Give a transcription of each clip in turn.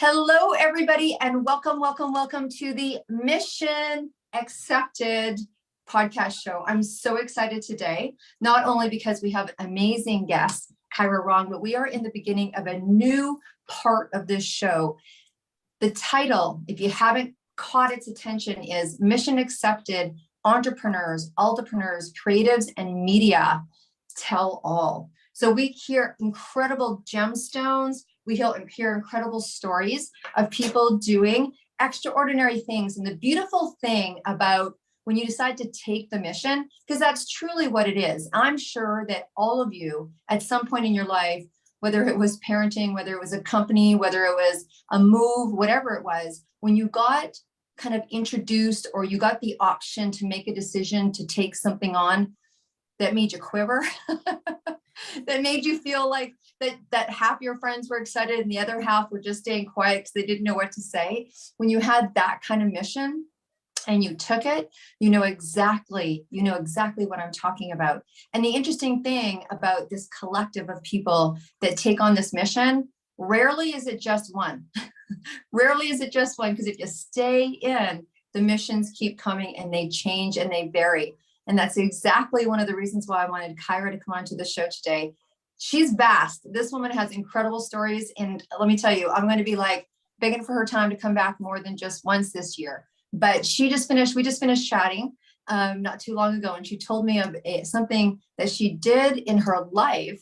Hello, everybody, and welcome to the Mission Accepted podcast show. I'm so excited today, not only because we have amazing guests, Kyra, Wong, but we are in the beginning of a new part of this show. The title, if you haven't caught its attention, is Mission Accepted Entrepreneurs, Altapreneurs, Creatives, and Media Tell All. So we hear incredible gemstones. We hear incredible stories of people doing extraordinary things. And the beautiful thing about when you decide to take the mission, because that's truly what it is. I'm sure that all of you at some point in your life, whether it was parenting, whether it was a company, whether it was a move, whatever it was, when you got kind of introduced or you got the option to make a decision to take something on that made you quiver, that made you feel like that half your friends were excited and the other half were just staying quiet because they didn't know what to say. When you had that kind of mission and you took it, you know exactly what I'm talking about. And the interesting thing about this collective of people that take on this mission, rarely is it just one. Rarely is it just one, because if you stay in, the missions keep coming and they change and they vary. And that's exactly one of the reasons why I wanted Kyra to come onto the show today. She's vast. This woman has incredible stories. And let me tell you, I'm going to be like begging for her time to come back more than just once this year. But we just finished chatting not too long ago. And she told me of something that she did in her life,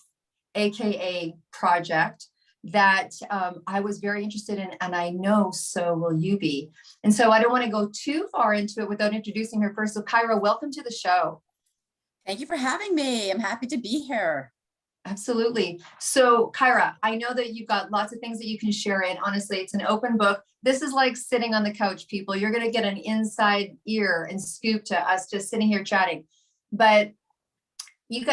AKA project, that I was very interested in, and I know so will you be. And so I don't want to go too far into it without introducing her first. So Kyra, welcome to the show. Thank you for having me. I'm happy to be here. Absolutely. So Kyra, I know that you've got lots of things that you can share, and honestly, it's an open book. This is like sitting on the couch, people. You're going to get an inside ear and scoop to us just sitting here chatting. But if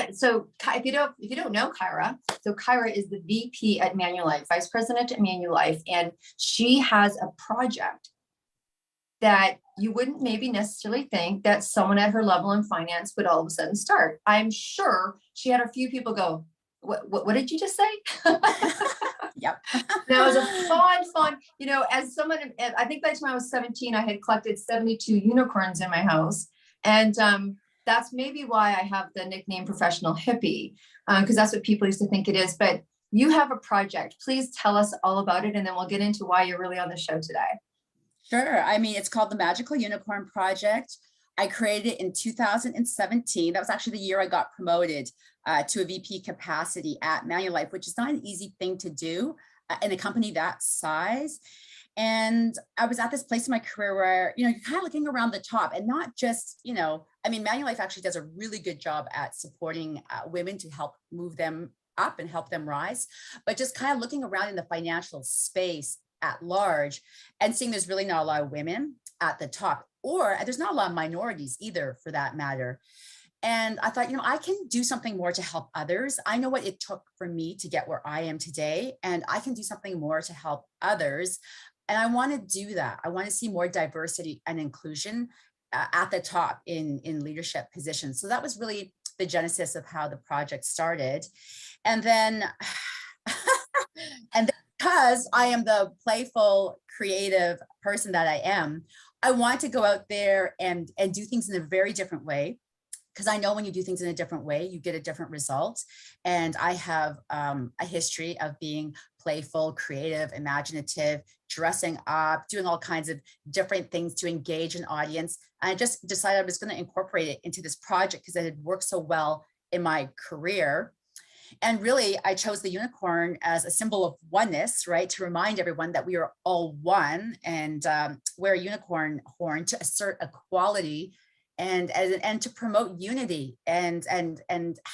you don't know Kyra, so Kyra is the VP at Manulife, Vice President at Manulife, and she has a project that you wouldn't maybe necessarily think that someone at her level in finance would all of a sudden start. I'm sure she had a few people go, what did you just say? Yep. That was a fun, as someone, I think by the time I was 17, I had collected 72 unicorns in my house. And that's maybe why I have the nickname Professional Hippie, because that's what people used to think it is. But you have a project. Please tell us all about it, and then we'll get into why you're really on the show today. Sure. I mean, it's called the Magical Unicorn Project. I created it in 2017. That was actually the year I got promoted to a VP capacity at Manulife, which is not an easy thing to do in a company that size. And I was at this place in my career where, you're kind of looking around the top, and not just, Manulife actually does a really good job at supporting women to help move them up and help them rise, but just kind of looking around in the financial space at large and seeing there's really not a lot of women at the top, or there's not a lot of minorities either, for that matter. And I thought, I can do something more to help others. I know what it took for me to get where I am today, and I can do something more to help others. And I want to do that. I want to see more diversity and inclusion at the top in leadership positions. So that was really the genesis of how the project started. And then, because I am the playful, creative person that I am, I want to go out there and do things in a very different way. Because I know when you do things in a different way, you get a different result. And I have a history of being playful, creative, imaginative, dressing up, doing all kinds of different things to engage an audience. And I just decided I was going to incorporate it into this project because it had worked so well in my career. And really, I chose the unicorn as a symbol of oneness, right? To remind everyone that we are all one, and wear a unicorn horn to assert equality and to promote unity and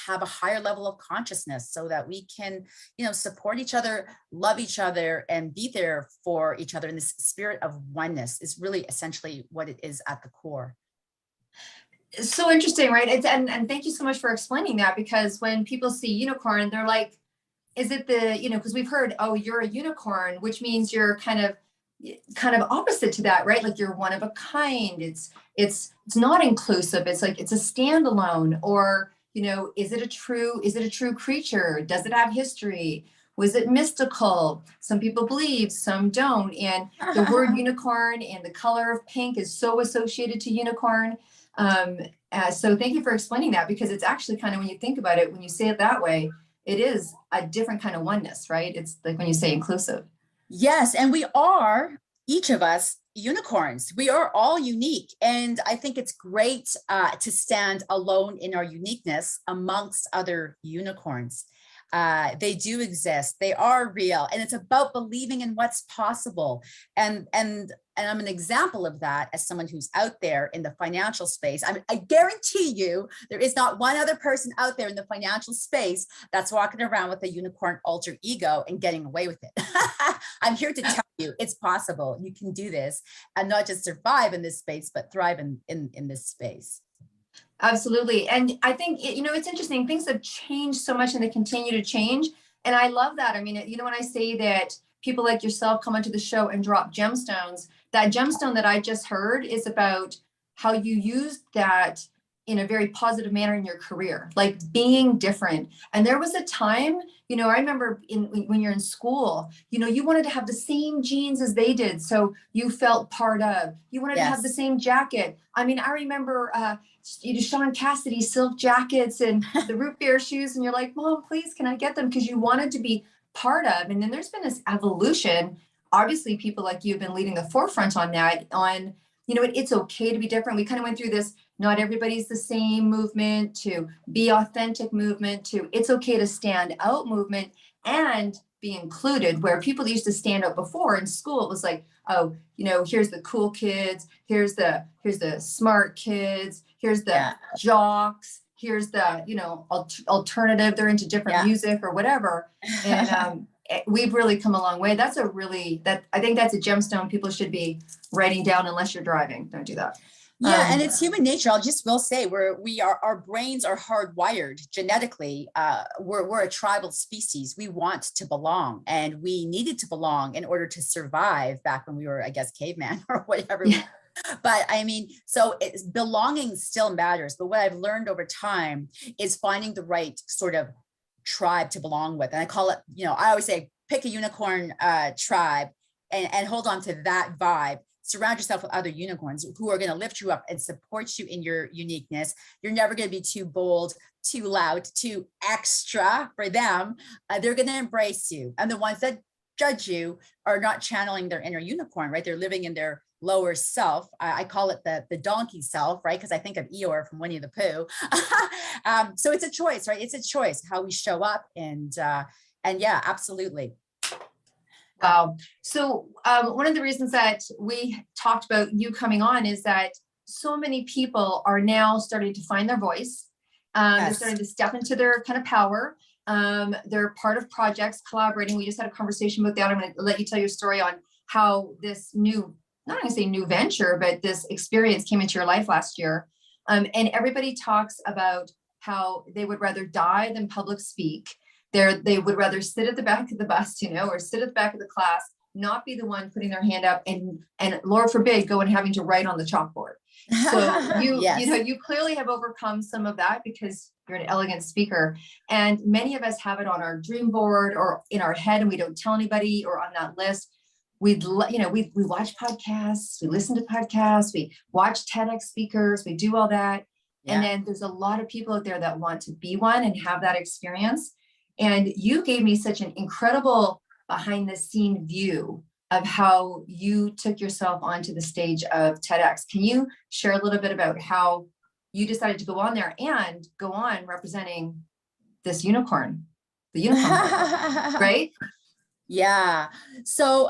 have a higher level of consciousness, so that we can, support each other, love each other, and be there for each other in this spirit of oneness is really essentially what it is at the core. So interesting, right? And thank you so much for explaining that, because when people see unicorn, they're like, is it because we've heard, oh, you're a unicorn, which means you're kind of opposite to that, right? Like you're one of a kind. It's not inclusive. It's like it's a standalone. Or is it a true creature? Does it have history? Was it mystical? Some people believe, some don't. And the word unicorn and the color of pink is so associated to unicorn. So thank you for explaining that, because it's actually kind of, when you think about it, when you say it that way, it is a different kind of oneness, right? It's like when you say inclusive. Yes, and we are, each of us, unicorns. We are all unique. And I think it's great to stand alone in our uniqueness amongst other unicorns. They do exist. They are real. And it's about believing in what's possible. And I'm an example of that as someone who's out there in the financial space. I guarantee you there is not one other person out there in the financial space that's walking around with a unicorn alter ego and getting away with it. I'm here to tell you it's possible. You can do this and not just survive in this space, but thrive in this space. Absolutely. And I think, it's interesting. Things have changed so much and they continue to change. And I love that. I mean, when I say that people like yourself come onto the show and drop gemstones, that gemstone that I just heard is about how you used that in a very positive manner in your career, like being different. And there was a time, I remember when you're in school, you wanted to have the same jeans as they did. So you felt part of, you wanted to have the same jacket. I mean, I remember, Sean Cassidy silk jackets and the root beer shoes. And you're like, Mom, please, can I get them? Because you wanted to be part of. And then there's been this evolution. Obviously, people like you have been leading the forefront on that, it's okay to be different. We kind of went through this, not everybody's the same movement, to be authentic movement, to it's okay to stand out movement and be included, where people used to stand out before in school. It was like, oh, here's the cool kids, here's the smart kids, here's the jocks, here's the, alternative, they're into different music or whatever. And we've really come a long way. I think that's a gemstone people should be writing down, unless you're driving. Don't do that. Yeah, and it's human nature. Will say our brains are hardwired genetically. We're a tribal species. We want to belong, and we needed to belong in order to survive back when we were, I guess, caveman or whatever. Yeah. But I mean, so belonging still matters. But what I've learned over time is finding the right sort of tribe to belong with. And I call it, I always say, pick a unicorn tribe and hold on to that vibe. Surround yourself with other unicorns who are going to lift you up and support you in your uniqueness. You're never going to be too bold, too loud, too extra for them. They're going to embrace you. And the ones that judge you are not channeling their inner unicorn, right? They're living in their lower self. I call it the donkey self, right? Because I think of Eeyore from Winnie the Pooh. So it's a choice, right? It's a choice how we show up. And yeah, absolutely. Wow. So one of the reasons that we talked about you coming on is that so many people are now starting to find their voice. They're starting to step into their kind of power. They're part of projects, collaborating. We just had a conversation about that. I'm going to let you tell your story on how this not going to say new venture, but this experience came into your life last year. And everybody talks about how they would rather die than public speak. They would rather sit at the back of the bus, or sit at the back of the class, not be the one putting their hand up and Lord forbid, go and having to write on the chalkboard. So you clearly have overcome some of that because you're an elegant speaker. And many of us have it on our dream board or in our head, and we don't tell anybody, or on that list. We watch podcasts, we listen to podcasts, we watch TEDx speakers, we do all that. Yeah. And then there's a lot of people out there that want to be one and have that experience. And you gave me such an incredible behind the scene view of how you took yourself onto the stage of TEDx. Can you share a little bit about how you decided to go on there and go on representing this unicorn, the unicorn, right? Yeah. So,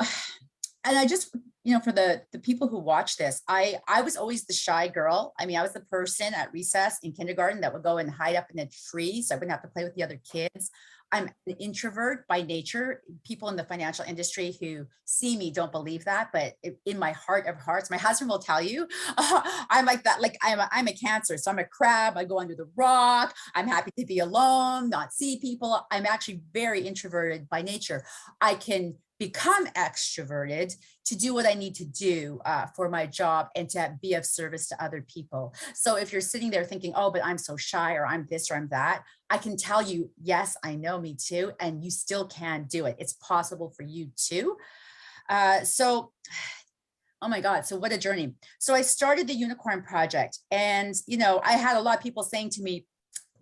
and I just, for the people who watch this, I was always the shy girl. I mean, I was the person at recess in kindergarten that would go and hide up in a tree so I wouldn't have to play with the other kids. I'm an introvert by nature. People in the financial industry who see me don't believe that, but in my heart of hearts, my husband will tell you, I'm like that. Like I'm a Cancer, so I'm a crab. I go under the rock. I'm happy to be alone, not see people. I'm actually very introverted by nature. I can become extroverted to do what I need to do for my job and to be of service to other people. So if you're sitting there thinking, oh, but I'm so shy, or I'm this or I'm that, I can tell you, yes, I know, me too. And you still can do it. It's possible for you too. Oh my God. So what a journey. So I started the Unicorn Project, and, I had a lot of people saying to me,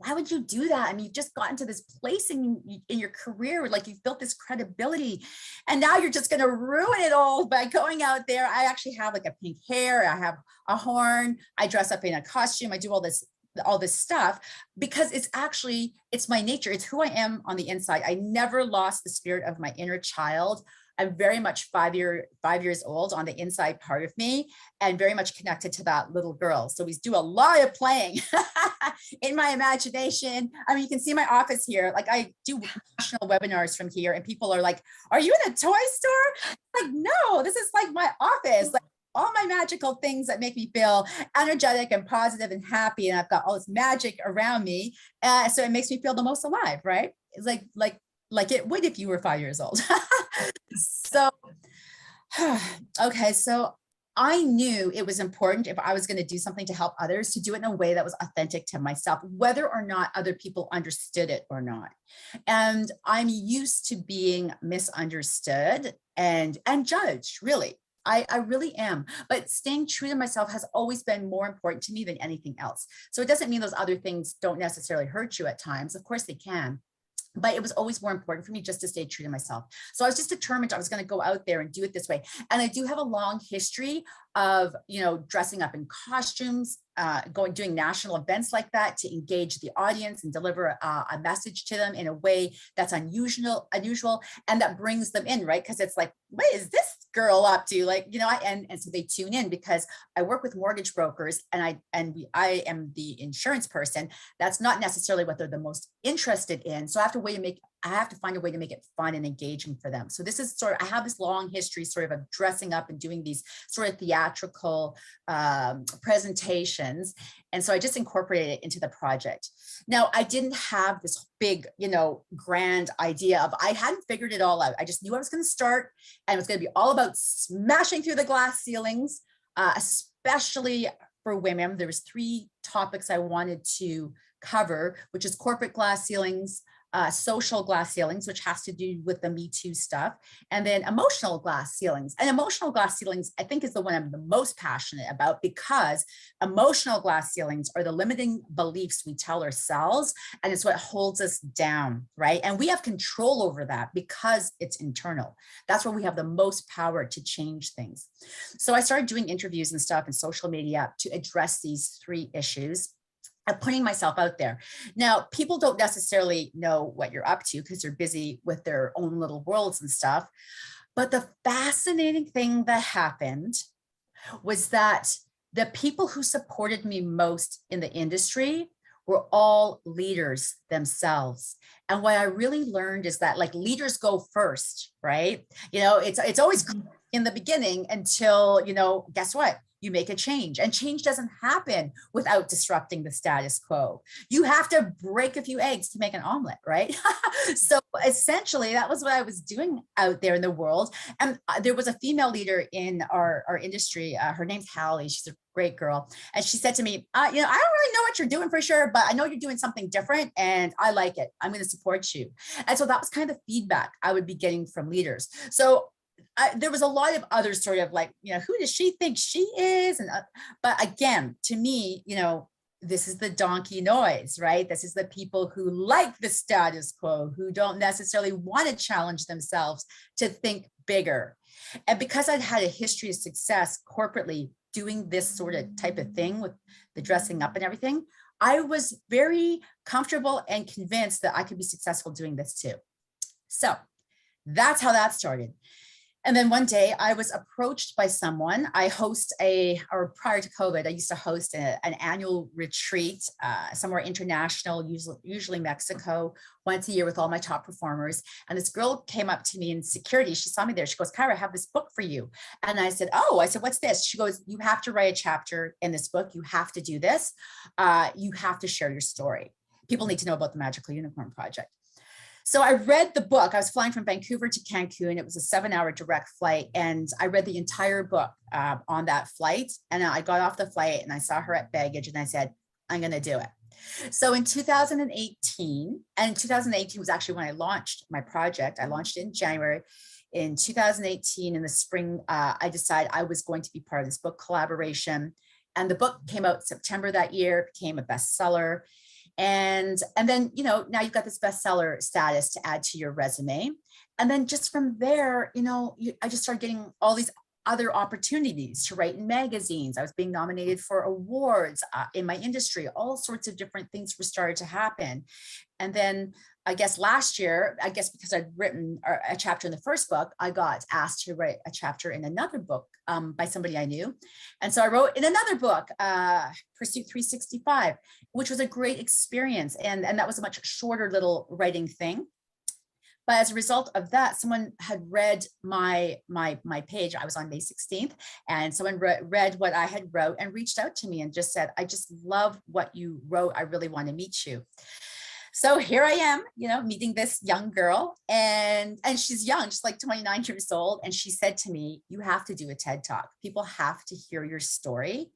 why would you do that? I mean, you've just gotten to this place in your career, like you've built this credibility, and now you're just going to ruin it all by going out there. I actually have like a pink hair. I have a horn. I dress up in a costume. I do all this stuff because it's my nature. It's who I am on the inside. I never lost the spirit of my inner child. I'm very much 5 years old on the inside part of me, and very much connected to that little girl. So we do a lot of playing in my imagination. I mean, you can see my office here. Like, I do national webinars from here, and people are like, are you in a toy store? Like, no, this is like my office. Like, all my magical things that make me feel energetic and positive and happy. And I've got all this magic around me. So it makes me feel the most alive, right? It's like it would if you were 5 years old. So, okay. So I knew it was important, if I was going to do something to help others, to do it in a way that was authentic to myself, whether or not other people understood it or not. And I'm used to being misunderstood and judged, really. I really am. But staying true to myself has always been more important to me than anything else. So it doesn't mean those other things don't necessarily hurt you at times. Of course they can. But it was always more important for me just to stay true to myself. So I was just determined I was going to go out there and do it this way. And I do have a long history of, dressing up in costumes, doing national events like that to engage the audience and deliver a message to them in a way that's unusual, and that brings them in, right? Because it's like, what is this girl up to? Like, and so they tune in, because I work with mortgage brokers, and I am the insurance person. That's not necessarily what they're the most interested in. So I have to find a way to make it fun and engaging for them. So this is I have this long history of dressing up and doing these sort of theatrical presentations. And so I just incorporated it into the project. Now, I didn't have this big, grand idea I hadn't figured it all out. I just knew I was going to start, and it was going to be all about smashing through the glass ceilings, especially for women. There was 3 topics I wanted to cover, which is corporate glass ceilings, social glass ceilings, which has to do with the Me Too stuff, and then emotional glass ceilings. And emotional glass ceilings, I think, is the one I'm the most passionate about, because emotional glass ceilings are the limiting beliefs we tell ourselves, and it's what holds us down, right? And we have control over that because it's internal. That's where we have the most power to change things. So I started doing interviews and stuff in social media to address these 3 issues. Putting myself out there. Now, people don't necessarily know what you're up to because they're busy with their own little worlds and stuff. But the fascinating thing that happened was that the people who supported me most in the industry were all leaders themselves. And what I really learned is that, like, leaders go first, right? It's always in the beginning until, guess what? You make a change, and change doesn't happen without disrupting the status quo. You have to break a few eggs to make an omelet, right? So essentially that was what I was doing out there in the world. And there was a female leader in our industry. Her name's Hallie. She's a great girl. And she said to me, I don't really know what you're doing for sure, but I know you're doing something different and I like it. I'm going to support you. And so that was kind of the feedback I would be getting from leaders. So there was a lot of other sort of like, who does she think she is? But again, to me, this is the donkey noise, right? This is the people who like the status quo, who don't necessarily want to challenge themselves to think bigger. And because I'd had a history of success corporately doing this sort of type of thing with the dressing up and everything, I was very comfortable and convinced that I could be successful doing this too. So that's how that started. And then one day I was approached by someone. I host prior to COVID, I used to host an annual retreat somewhere international, usually Mexico, once a year with all my top performers. And this girl came up to me in security. She saw me there. She goes, Kyra, I have this book for you. And I said, what's this? She goes, you have to write a chapter in this book. You have to do this. You have to share your story. People need to know about the Magical Unicorn Project. So I read the book. I was flying from Vancouver to Cancun. It was a 7-hour direct flight. And I read the entire book on that flight. And I got off the flight and I saw her at baggage and I said, I'm going to do it. So in 2018, and 2018 was actually when I launched my project. I launched it in January. In 2018, in the spring, I decided I was going to be part of this book collaboration. And the book came out September that year, became a bestseller. And then, you know, now you've got this bestseller status to add to your resume. And then just from there, you know, I just started getting all these other opportunities to write in magazines. I was being nominated for awards in my industry. All sorts of different things were started to happen. And then I guess last year, I guess because I'd written a chapter in the first book, I got asked to write a chapter in another book by somebody I knew. And so I wrote in another book, Pursuit 365, which was a great experience. And that was a much shorter little writing thing. But as a result of that, someone had read my page. I was on May 16th, and someone read what I had wrote and reached out to me and just said, I just love what you wrote. I really want to meet you. So here I am, you know, meeting this young girl, and she's young, just like 29 years old. And she said to me, you have to do a TED Talk. People have to hear your story.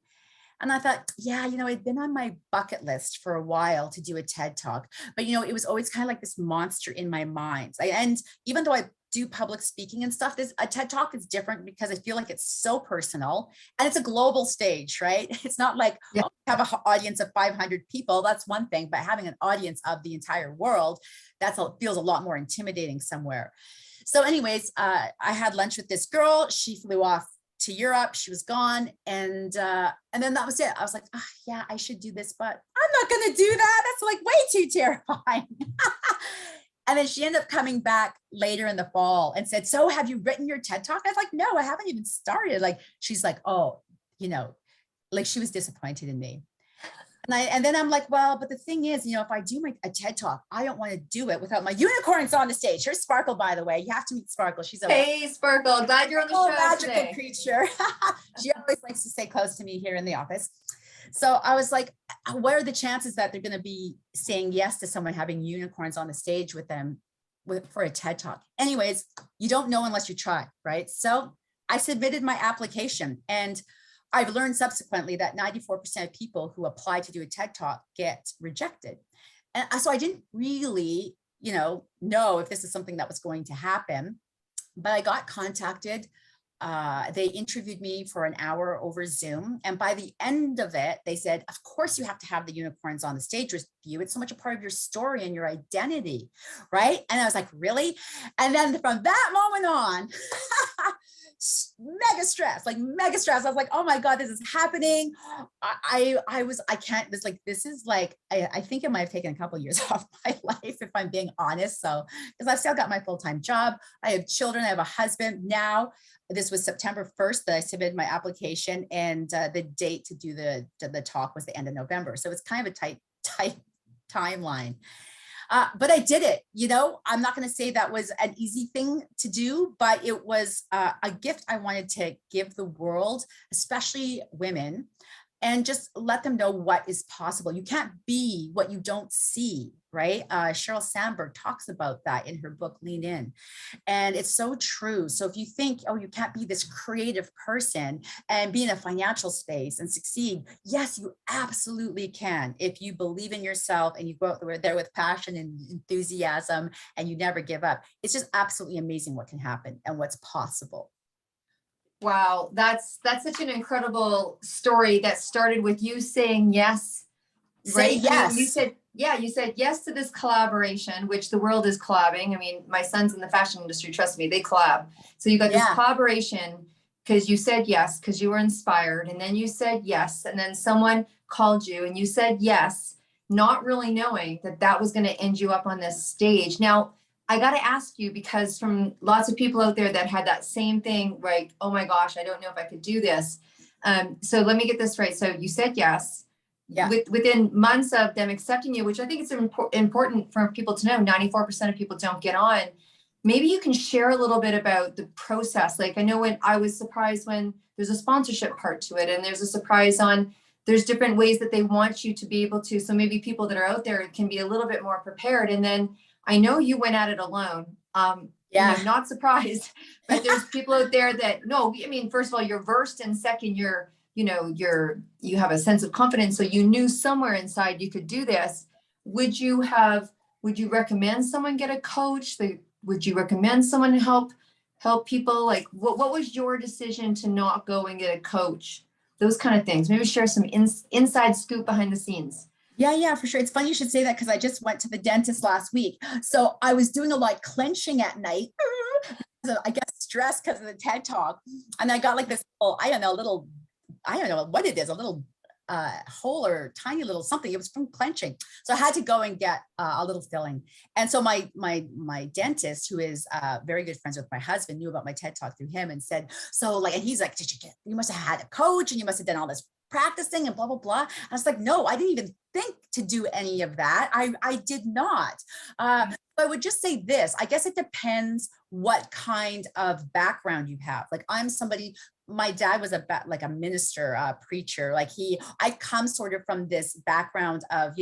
And I thought, yeah, you know, it'd been on my bucket list for a while to do a TED Talk, but, you know, it was always kind of like this monster in my mind. And even though I do public speaking and stuff, a TED Talk is different because I feel like it's so personal and it's a global stage, right? It's not like, Yeah. oh, have an audience of 500 people. That's one thing, but having an audience of the entire world, feels a lot more intimidating somewhere. So anyways, I had lunch with this girl. She flew off to Europe. She was gone. And then that was it. I was like, oh, yeah, I should do this, but I'm not going to do that. That's like way too terrifying. And then she ended up coming back later in the fall and said, so have you written your TED Talk? I was like, no, I haven't even started. Like, she's like, oh, you know, like she was disappointed in me. And then I'm like, well, but the thing is, you know, if I do a TED Talk, I don't want to do it without my unicorns on the stage. Here's Sparkle, by the way. You have to meet Sparkle. She's a Hey, Sparkle. Glad you're on the show magical today. creature. She always likes to stay close to me here in the office. So I was like, what are the chances that they're going to be saying yes to someone having unicorns on the stage with them for a TED Talk? Anyways, you don't know unless you try, right? So I submitted my application, and I've learned subsequently that 94% of people who apply to do a TED Talk get rejected. And so I didn't really, you know if this is something that was going to happen, but I got contacted. They interviewed me for an hour over Zoom. And by the end of it, they said, of course you have to have the unicorns on the stage with you. It's so much a part of your story and your identity, right? And I was like, really? And then from that moment on, mega stress. I was like, oh my God, this is happening. I think it might have taken a couple of years off my life, if I'm being honest. So, because I've still got my full-time job. I have children, I have a husband now. This was September 1st that I submitted my application, and the date to do the talk was the end of November. So it's kind of a tight timeline. But I did it. You know, I'm not going to say that was an easy thing to do, but it was a gift I wanted to give the world, especially women, and just let them know what is possible. You can't be what you don't see, right? Sheryl Sandberg talks about that in her book, Lean In. And it's so true. So if you think, oh, you can't be this creative person and be in a financial space and succeed, yes, you absolutely can. If you believe in yourself and you go out there with passion and enthusiasm and you never give up, it's just absolutely amazing what can happen and what's possible. Wow, that's such an incredible story that started with you saying yes. Say yes. I mean, you said yes to this collaboration, which the world is collabing. I mean, my son's in the fashion industry, trust me, they collab. So you got this collaboration because you said yes, because you were inspired, and then you said yes, and then someone called you and you said yes, not really knowing that that was going to end you up on this stage. Now, I got to ask you, because from lots of people out there that had that same thing, like, oh my gosh, I don't know if I could do this. So let me get this right. So you said yes. Yeah. Within months of them accepting you, which I think it's important for people to know, 94% of people don't get on. Maybe you can share a little bit about the process. Like, I know when I was surprised when there's a sponsorship part to it, and there's a surprise on there's different ways that they want you to be able to. So maybe people that are out there can be a little bit more prepared. And then I know you went at it alone. Yeah. Not surprised, but there's people out there that, no, I mean, first of all, you're versed, and second, you have a sense of confidence. So you knew somewhere inside you could do this. Would you recommend someone get a coach? Would you recommend someone help people? Like, what was your decision to not go and get a coach? Those kind of things. Maybe share some inside scoop behind the scenes. Yeah, for sure. It's funny you should say that because I just went to the dentist last week. So I was doing a lot of clenching at night. So I guess stress because of the TED talk. And I got like this, I don't know what it is, a little hole or tiny little something. It was from clenching. So I had to go and get a little filling. And so my dentist, who is very good friends with my husband, knew about my TED talk through him and said, so like, and he's like, you must have had a coach and you must have done all this practicing and blah, blah, blah. I was like, no, I didn't even think to do any of that. I did not. I would just say this, I guess it depends what kind of background you have. Like I'm somebody, my dad was like a minister, preacher. Like I come sort of from this background of,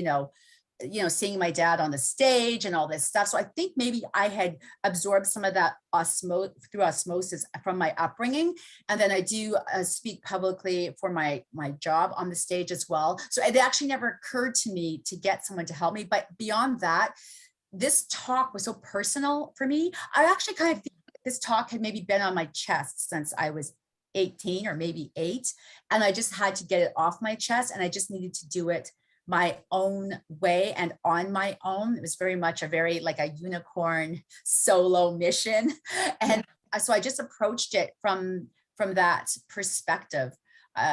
seeing my dad on the stage and all this stuff. So I think maybe I had absorbed some of that through osmosis from my upbringing. And then I do speak publicly for my job on the stage as well. So it actually never occurred to me to get someone to help me. But beyond that, this talk was so personal for me. I actually kind of think this talk had maybe been on my chest since I was 18 or maybe 8. And I just had to get it off my chest, and I just needed to do it my own way and on my own. It was very much like a unicorn solo mission. And so I just approached it from that perspective.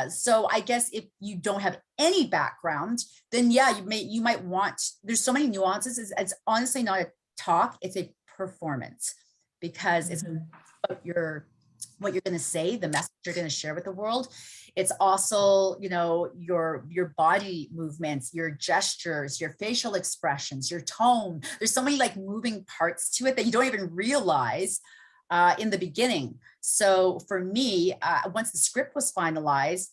So I guess if you don't have any background, then yeah, you might want, there's so many nuances. It's honestly not a talk, it's a performance, because it's about what you're going to say, the message you're going to share with the world. It's also, your body movements, your gestures, your facial expressions, your tone. There's so many like moving parts to it that you don't even realize in the beginning. So for me, once the script was finalized,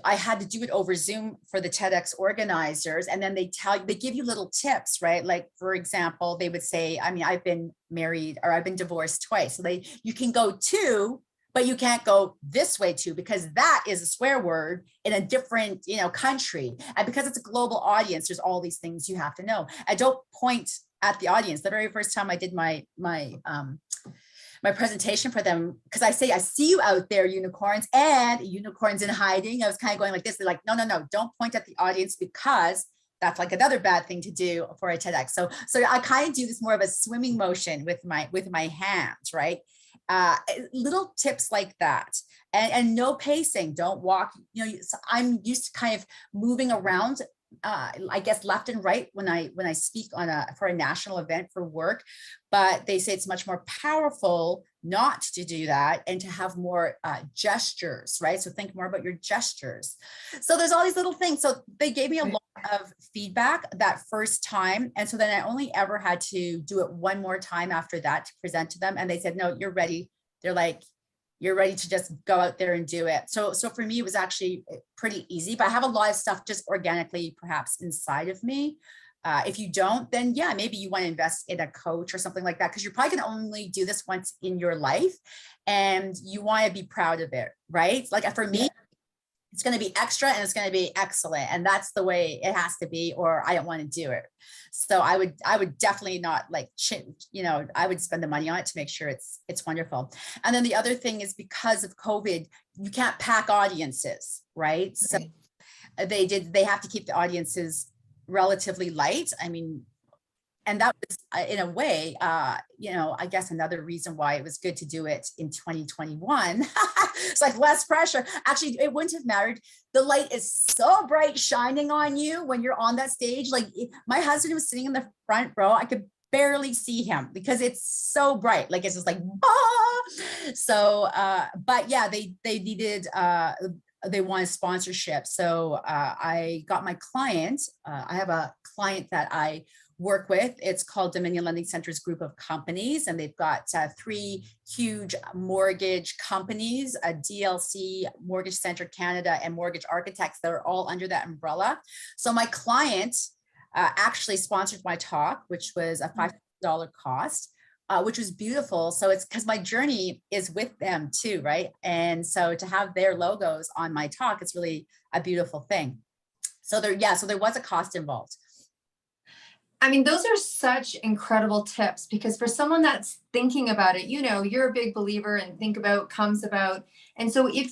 I had to do it over Zoom for the TEDx organizers. And then they give you little tips, right? Like, for example, they would say, I mean, I've been married or I've been divorced twice. So you can go to, but you can't go this way too, because that is a swear word in a different, country. And because it's a global audience, there's all these things you have to know. I don't point at the audience. The very first time I did my presentation for them, because I say, I see you out there, unicorns and unicorns in hiding. I was kind of going like this. They're like, no, don't point at the audience, because that's like another bad thing to do for a TEDx. So I kind of do this more of a swimming motion with my hands, right? Little tips like that, and no pacing. Don't walk. So I'm used to kind of moving around, I guess left and right when I speak for a national event for work, but they say it's much more powerful not to do that and to have more gestures, right? So think more about your gestures. So there's all these little things. So they gave me a lot of feedback that first time. And so then I only ever had to do it one more time after that to present to them. And they said, no, you're ready. They're like, you're ready to just go out there and do it. So for me, it was actually pretty easy, but I have a lot of stuff just organically, perhaps inside of me. If you don't, then yeah, maybe you want to invest in a coach or something like that, because you're probably going to only do this once in your life and you want to be proud of it, right? Like for me, it's going to be extra and it's going to be excellent. And that's the way it has to be, or I don't want to do it. So I would definitely not I would spend the money on it to make sure it's wonderful. And then the other thing is, because of COVID, you can't pack audiences, right? So they have to keep the audiences relatively light. I mean, and that was in a way, I guess another reason why it was good to do it in 2021. It's like less pressure. Actually, it wouldn't have mattered. The light is so bright shining on you when you're on that stage. Like my husband was sitting in the front row. I could barely see him because it's so bright. Like it's just like, ah! So, but yeah, they needed, they wanted sponsorship. So I got my client. I have a client that I work with. It's called Dominion Lending Center's group of companies, and they've got 3 huge mortgage companies, a DLC, Mortgage Center Canada, and Mortgage Architects that are all under that umbrella. So my client actually sponsored my talk, which was a cost, which was beautiful. So it's because my journey is with them too, right? And so to have their logos on my talk, it's really a beautiful thing. So there was a cost involved. I mean, those are such incredible tips, because for someone that's thinking about it, you're a big believer in think about, comes about. And so if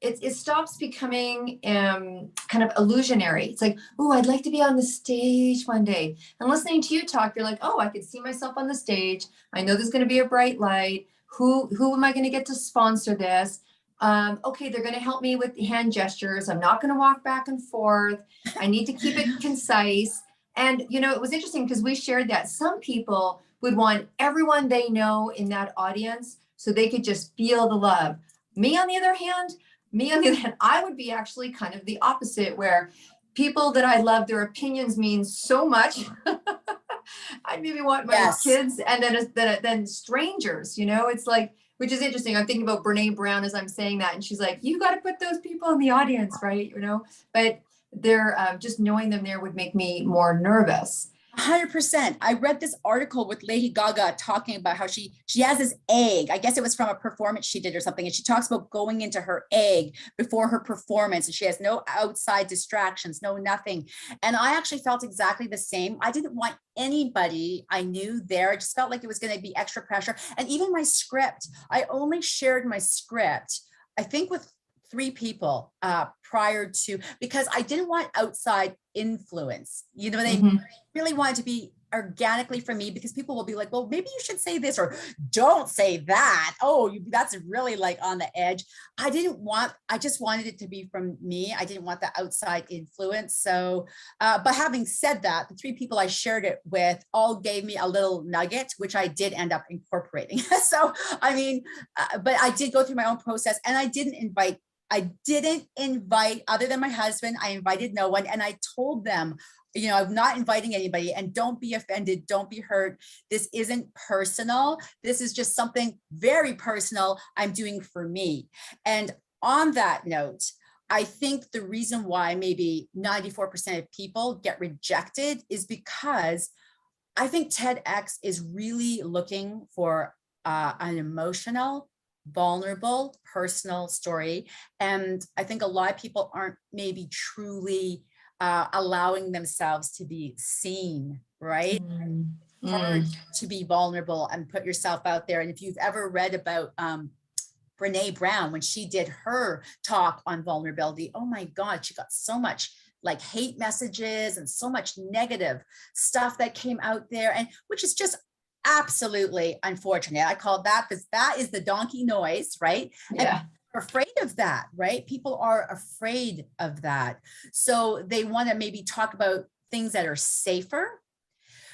it stops becoming kind of illusionary. It's like, oh, I'd like to be on the stage one day. And listening to you talk, you're like, oh, I could see myself on the stage. I know there's going to be a bright light. Who am I going to get to sponsor this? Okay, they're going to help me with hand gestures. I'm not going to walk back and forth. I need to keep it concise. And, it was interesting because we shared that some people would want everyone they know in that audience so they could just feel the love. Me, on the other hand, I would be actually kind of the opposite, where people that I love, their opinions mean so much. I maybe want my kids and then strangers, it's like, which is interesting. I'm thinking about Brene Brown as I'm saying that. And she's like, you got to put those people in the audience, right? But they're just knowing them there would make me more nervous. 100%. I read this article with Lady Gaga talking about how she has this egg. I guess it was from a performance she did or something. And she talks about going into her egg before her performance, and she has no outside distractions, no nothing. And I actually felt exactly the same. I didn't want anybody I knew there. I just felt like it was going to be extra pressure. And even my script, I only shared my script, I think, with 3 people prior to, because I didn't want outside influence. They really wanted to be organically from me, because people will be like, well, maybe you should say this, or don't say that. Oh, that's really like on the edge. I just wanted it to be from me. I didn't want the outside influence. So, but having said that, the 3 people I shared it with all gave me a little nugget, which I did end up incorporating. So, I mean, but I did go through my own process, and I didn't invite, other than my husband, I invited no one. And I told them, I'm not inviting anybody, and don't be offended. Don't be hurt. This isn't personal. This is just something very personal I'm doing for me. And on that note, I think the reason why maybe 94% of people get rejected is because I think TEDx is really looking for an emotional, vulnerable, personal story. And I think a lot of people aren't maybe truly allowing themselves to be seen, right? Hard to be vulnerable and put yourself out there. And if you've ever read about Brene Brown, when she did her talk on vulnerability, oh my God, she got so much like hate messages and so much negative stuff that came out there, and which is just absolutely unfortunate. I call that, because that is the donkey noise, right? Yeah. And afraid of that, right? People are afraid of that. So they want to maybe talk about things that are safer.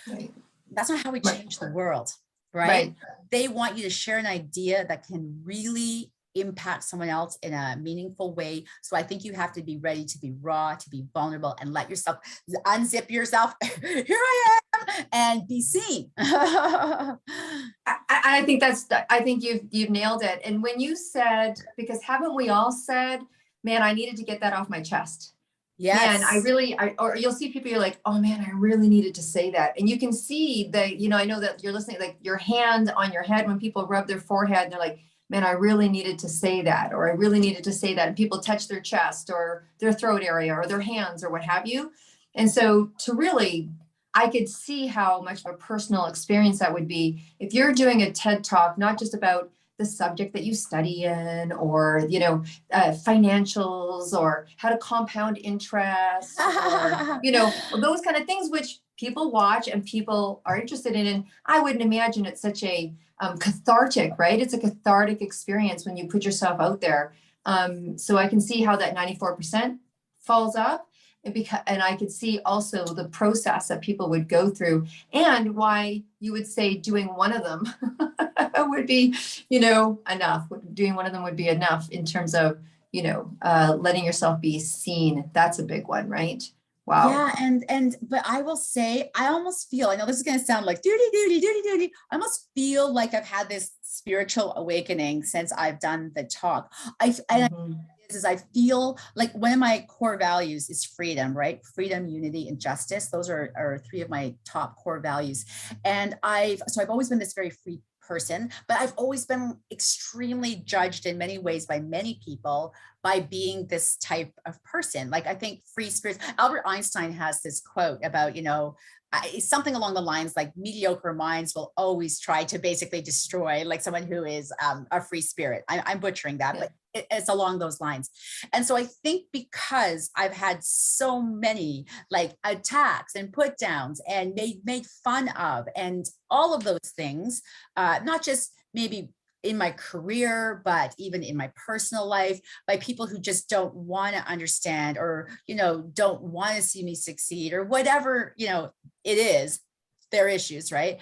Right. That's not how we change the world, right? Right. They want you to share an idea that can really impact someone else in a meaningful way. So I think you have to be ready to be raw, to be vulnerable, and let yourself unzip yourself. Here I am, and be seen. I think you've nailed it. And when you said, because haven't we all said, man, I needed to get that off my chest. Yes. Man, or you'll see people, you're like, oh man, I really needed to say that. And you can see that, I know that you're listening, like your hand on your head, when people rub their forehead, and they're like, man, I really needed to say that, or I really needed to say that. And people touch their chest or their throat area or their hands or what have you. And so I could see how much of a personal experience that would be if you're doing a TED Talk, not just about the subject that you study in, or, financials, or how to compound interest, or, those kind of things, which people watch and people are interested in. And I wouldn't imagine it's such a cathartic, right? It's a cathartic experience when you put yourself out there. So I can see how that 94% falls up. And I could see also the process that people would go through, and why you would say doing one of them would be, enough. Doing one of them would be enough in terms of, letting yourself be seen. That's a big one, right? Wow. Yeah. But I will say, I almost feel, I know this is going to sound like duty. I almost feel like I've had this spiritual awakening since I've done the talk. I feel is I feel like one of my core values is freedom, right? Freedom, unity, and justice. Those are three of my top core values. And I've always been this very free person, but I've always been extremely judged in many ways by many people by being this type of person. Like, I think free spirits, Albert Einstein has this quote about, something along the lines like mediocre minds will always try to basically destroy like someone who is a free spirit. I'm butchering that, but it's along those lines. And so I think because I've had so many like attacks and put downs and made fun of and all of those things, not just maybe in my career, but even in my personal life, by people who just don't want to understand or, don't want to see me succeed or whatever, it is their issues, right?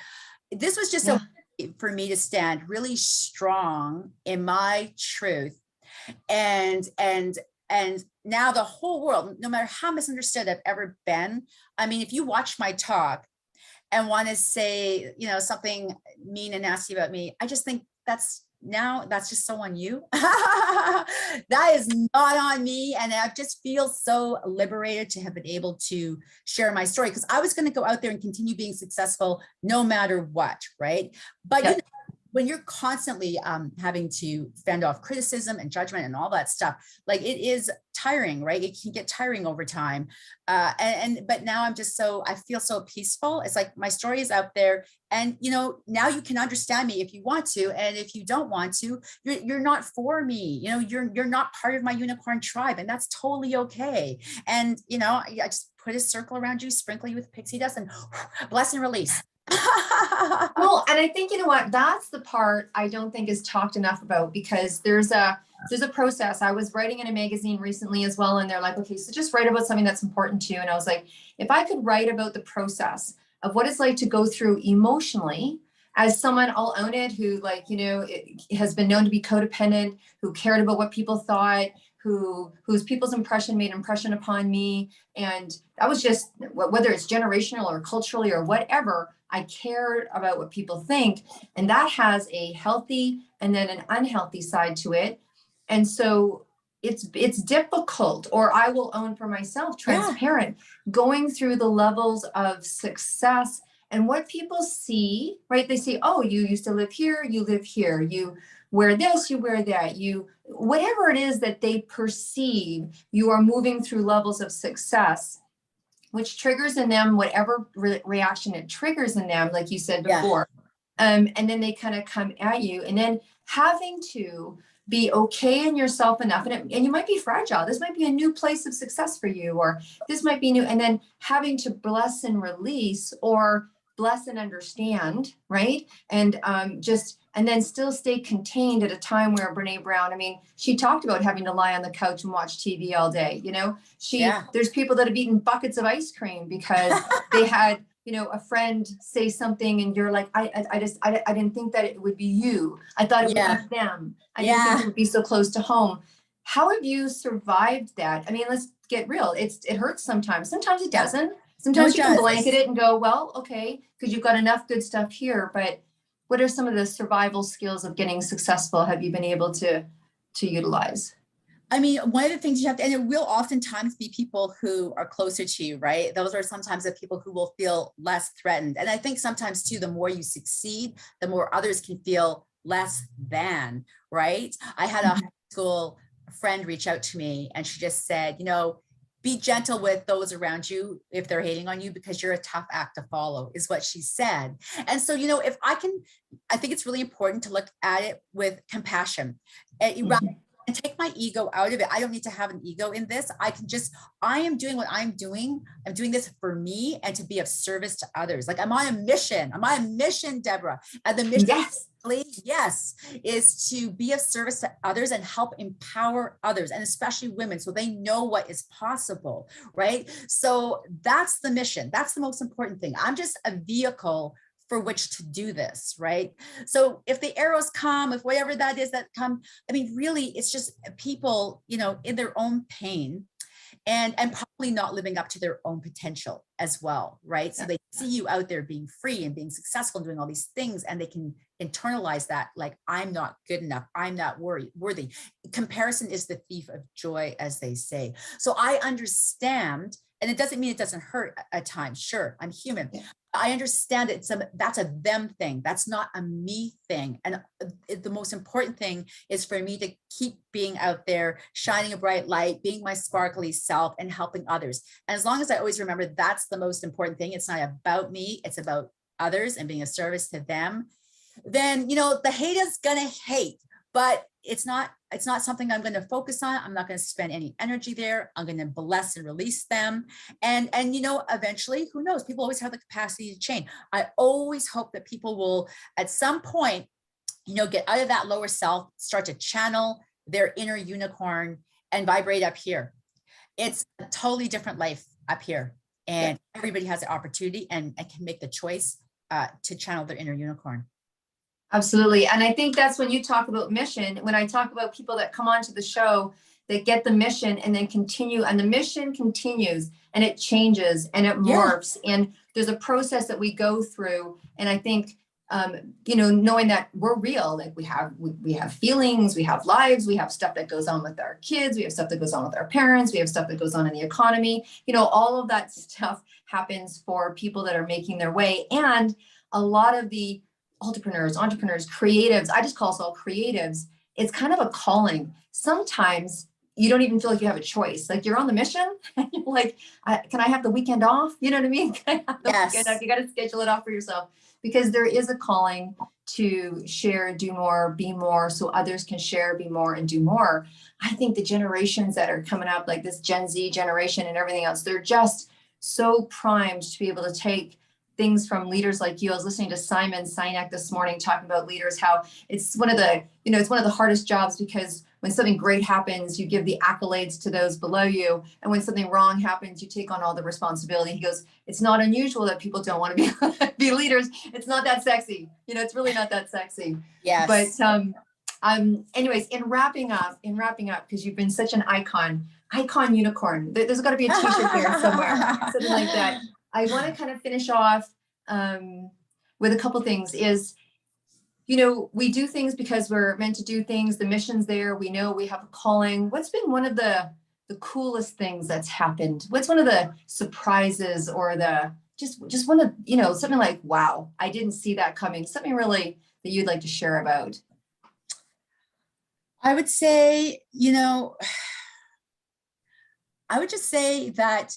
This was just a way for me to stand really strong in my truth. And now the whole world, no matter how misunderstood I've ever been, I mean, if you watch my talk and want to say, something mean and nasty about me, I just think that's just so on you. That is not on me. And I just feel so liberated to have been able to share my story, because I was going to go out there and continue being successful no matter what, right? But when you're constantly having to fend off criticism and judgment and all that stuff, like, it is tiring, right? It can get tiring over time. But now I feel so peaceful. It's like my story is out there, and now you can understand me if you want to, and if you don't want to, you're not for me. You're not part of my unicorn tribe, and that's totally okay. And I just put a circle around you, sprinkle you with pixie dust, and bless and release. Well, and I think, that's the part I don't think is talked enough about, because there's a process. I was writing in a magazine recently as well, and they're like, okay, so just write about something that's important to you. And I was like, if I could write about the process of what it's like to go through emotionally as someone, I'll own it, who has been known to be codependent, who cared about what people thought, whose people's impression made impression upon me. And that was just, whether it's generational or culturally or whatever, I cared about what people think. And that has a healthy and then an unhealthy side to it. And so it's difficult, or I will own for myself, transparent, going through the levels of success and what people see, right? They say, oh, you used to live here, you live here, you wear this, you wear that, whatever it is that they perceive, you are moving through levels of success, which triggers in them whatever reaction it triggers in them, like you said before. And then they kind of come at you, and then having to be okay in yourself enough. And you might be fragile. This might be a new place of success for you, or this might be new. And then having to bless and release, or bless and understand, right? And and then still stay contained at a time where Brene Brown, she talked about having to lie on the couch and watch TV all day. There's people that have eaten buckets of ice cream because they had, a friend say something, and you're like, I didn't think that it would be you. I thought it would be them. I didn't think it would be so close to home. How have you survived that? Let's get real. It hurts sometimes. Sometimes it doesn't. Sometimes you can blanket it and go, well, okay, because you've got enough good stuff here. But what are some of the survival skills of getting successful have you been able to utilize? One of the things you have to, and it will oftentimes be people who are closer to you, right? Those are sometimes the people who will feel less threatened. And I think sometimes too, the more you succeed, the more others can feel less than, right? I had a high school friend reach out to me, and she just said, be gentle with those around you if they're hating on you, because you're a tough act to follow, is what she said. And so, if I think it's really important to look at it with compassion. And take my ego out of it. I don't need to have an ego in this. I am doing what I'm doing. I'm doing this for me and to be of service to others. Like, I'm on a mission, Deborah. And the mission, is to be of service to others and help empower others, and especially women, so they know what is possible, right? So that's the mission. That's the most important thing. I'm just a vehicle for which to do this, right? So if the arrows come, if whatever that is that come, really, it's just people, in their own pain. and probably not living up to their own potential as well, right? So they see you out there being free and being successful and doing all these things, and they can internalize that, like, I'm not good enough, I'm not worthy. Comparison is the thief of joy, as they say. So I understand, and it doesn't mean it doesn't hurt at times. Sure, I'm human. I understand that's a them thing. That's not a me thing. And the most important thing is for me to keep being out there, shining a bright light, being my sparkly self, and helping others. And as long as I always remember that's the most important thing, it's not about me, it's about others and being a service to them, then, you know, the hate is gonna hate, but it's not something I'm going to focus on. I'm not going to spend any energy there. I'm going to bless and release them. And you know, eventually, who knows? People always have the capacity to change. I always hope that people will, at some point, you know, get out of that lower self, start to channel their inner unicorn and vibrate up here. It's a totally different life up here. And everybody has the opportunity and can make the choice to channel their inner unicorn. Absolutely. And I think that's when you talk about mission, when I talk about people that come onto the show, that get the mission and then continue, and the mission continues and it changes and it morphs. And there's a process that we go through. And I think, you know, knowing that we're real, like we have feelings, we have lives, we have stuff that goes on with our kids, we have stuff that goes on with our parents, we have stuff that goes on in the economy, you know, all of that stuff happens for people that are making their way. And a lot of the entrepreneurs, creatives, I just call us all creatives. It's kind of a calling. Sometimes you don't even feel like you have a choice. Like you're on the mission and you're like, can I have the weekend off? You know what I mean? Can I have the weekend off? You got to schedule it off for yourself, because there is a calling to share, do more, be more, so others can share, be more, and do more. I think the generations that are coming up, like this Gen Z generation and everything else, they're just so primed to be able to take things from leaders like you. I was listening to Simon Sinek this morning talking about leaders, how it's one of the, you know, it's one of the hardest jobs, because when something great happens, you give the accolades to those below you. And when something wrong happens, you take on all the responsibility. He goes, it's not unusual that people don't want to be leaders. It's not that sexy. You know, it's really not that sexy. Yes. But anyways, in wrapping up, because you've been such an icon unicorn. There's got to be a t-shirt here somewhere, something like that. I want to kind of finish off with a couple things. Is, you know, we do things because we're meant to do things. The mission's there. We know we have a calling. What's been one of the coolest things that's happened? What's one of the surprises, or the just one of, you know, something like, wow, I didn't see that coming. Something really that you'd like to share about? I would say, you know, I would just say that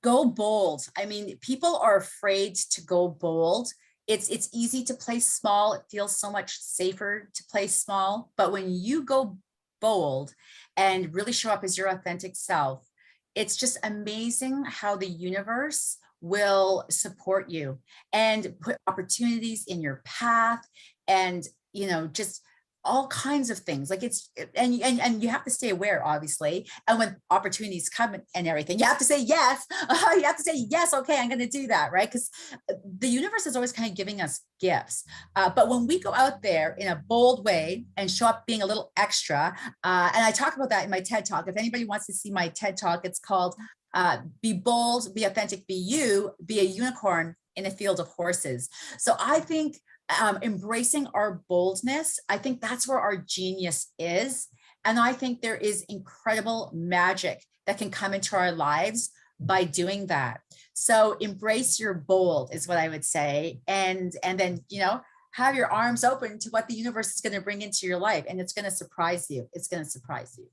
go bold. I mean, people are afraid to go bold. It's easy to play small. It feels so much safer to play small. But when you go bold and really show up as your authentic self, it's just amazing how the universe will support you and put opportunities in your path, and, you know, just all kinds of things. Like and you have to stay aware, obviously. And when opportunities come and everything, you have to say yes. You have to say yes. Okay, I'm going to do that, right? Because the universe is always kind of giving us gifts. But when we go out there in a bold way and show up being a little extra, and I talk about that in my TED Talk. If anybody wants to see my TED Talk, it's called Be Bold, Be Authentic, Be You, Be a Unicorn in a Field of Horses. So I think embracing our boldness, I think that's where our genius is. And I think there is incredible magic that can come into our lives by doing that. So embrace your bold is what I would say. And then, you know, have your arms open to what the universe is going to bring into your life. And it's going to surprise you. It's going to surprise you.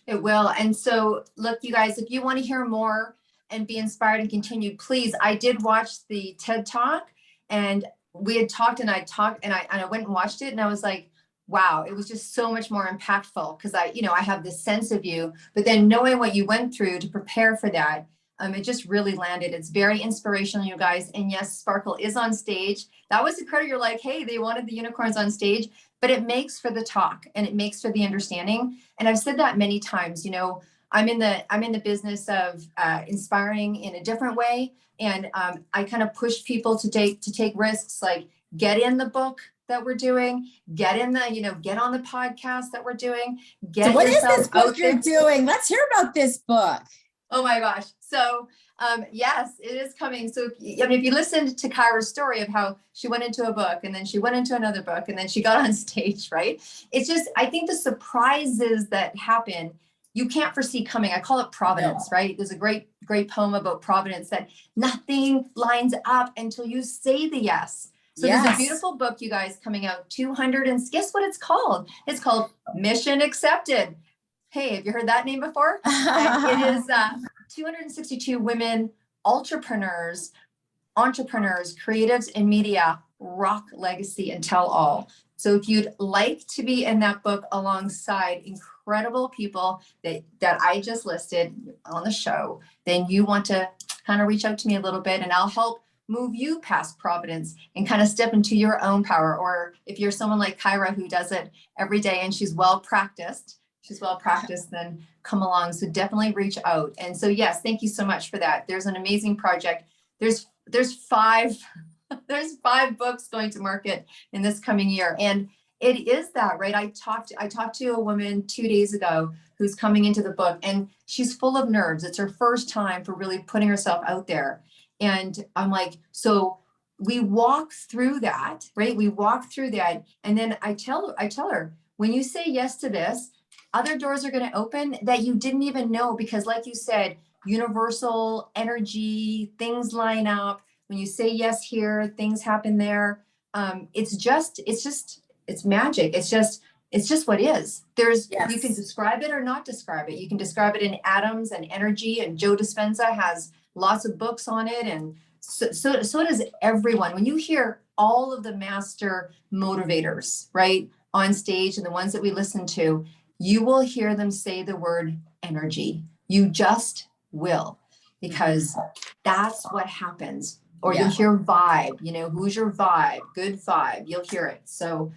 It will. And so look, you guys, if you want to hear more and be inspired and continue, please, I did watch the TED Talk, and we had talked and I went and watched it, and I was like, wow, it was just so much more impactful, because I have this sense of you, but then knowing what you went through to prepare for that, it just really landed. It's very inspirational, you guys. And yes, Sparkle is on stage. That was the credit. You're like, hey, they wanted the unicorns on stage, but it makes for the talk and it makes for the understanding. And I've said that many times, you know, I'm in the business of inspiring in a different way. And I kind of push people to take risks, like get in the book, that we're doing, get in the, get on the podcast that we're doing, So get what is yourself this book out there. you're doing? Let's hear about this book. Oh my gosh. So yes, it is coming. So if you listened to Kyra's story of how she went into a book and then she went into another book and then she got on stage, right? It's just, I think the surprises that happen, you can't foresee coming. I call it providence, right? There's a great poem about providence, that nothing lines up until you say the yes. So there's a beautiful book, you guys, coming out, 200, and guess what it's called? It's called Mission Accepted. Hey, have you heard that name before? And it is 262 women, entrepreneurs, creatives in media, rock, legacy, and tell all. So if you'd like to be in that book alongside incredible people that I just listed on the show, then you want to kind of reach out to me a little bit, and I'll help move you past providence and kind of step into your own power. Or if you're someone like Kyra who does it every day and she's well practiced, then come along. So definitely reach out. And so, yes, thank you so much for that. There's an amazing project. There's 5 books going to market in this coming year. And it is that, right? I talked to a woman 2 days ago who's coming into the book, and she's full of nerves. It's her first time for really putting herself out there. And I'm like, so we walk through that, right? We walk through that. And then I tell her, when you say yes to this, other doors are going to open that you didn't even know, because like you said, universal energy, things line up. When you say yes here, things happen there. It's magic. It's just what is. You can describe it or not describe it. You can describe it in atoms and energy, and Joe Dispenza has lots of books on it. And so does everyone. When you hear all of the master motivators, right, on stage, and the ones that we listen to, you will hear them say the word energy. You just will, because that's what happens. Or you'll hear vibe, who's your vibe? Good vibe. You'll hear it. So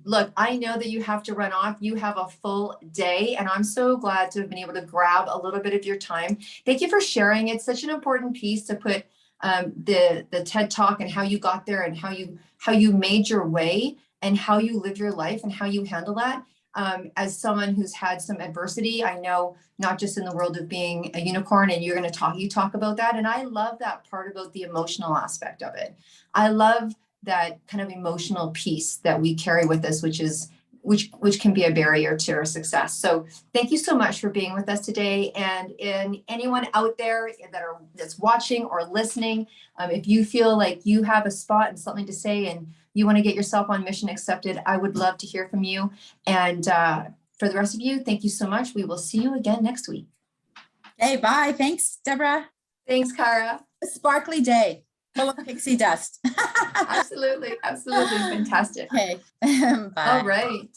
look, I know that you have to run off. You have a full day, and I'm so glad to have been able to grab a little bit of your time. Thank you for sharing. It's such an important piece to put the TED Talk and how you got there, and how you made your way, and how you live your life, and how you handle that. As someone who's had some adversity, I know, not just in the world of being a unicorn, and you talk about that. And I love that part about the emotional aspect of it. I love that kind of emotional piece that we carry with us, which can be a barrier to our success. So thank you so much for being with us today. And anyone out there that's watching or listening, if you feel like you have a spot and something to say, and you want to get yourself on Mission Accepted, I would love to hear from you. And for the rest of you, thank you so much. We will see you again next week. Hey, bye. Thanks, Deborah. Thanks, Kyra. A sparkly day full of pixie dust. Absolutely. Fantastic. Okay. Bye. All right.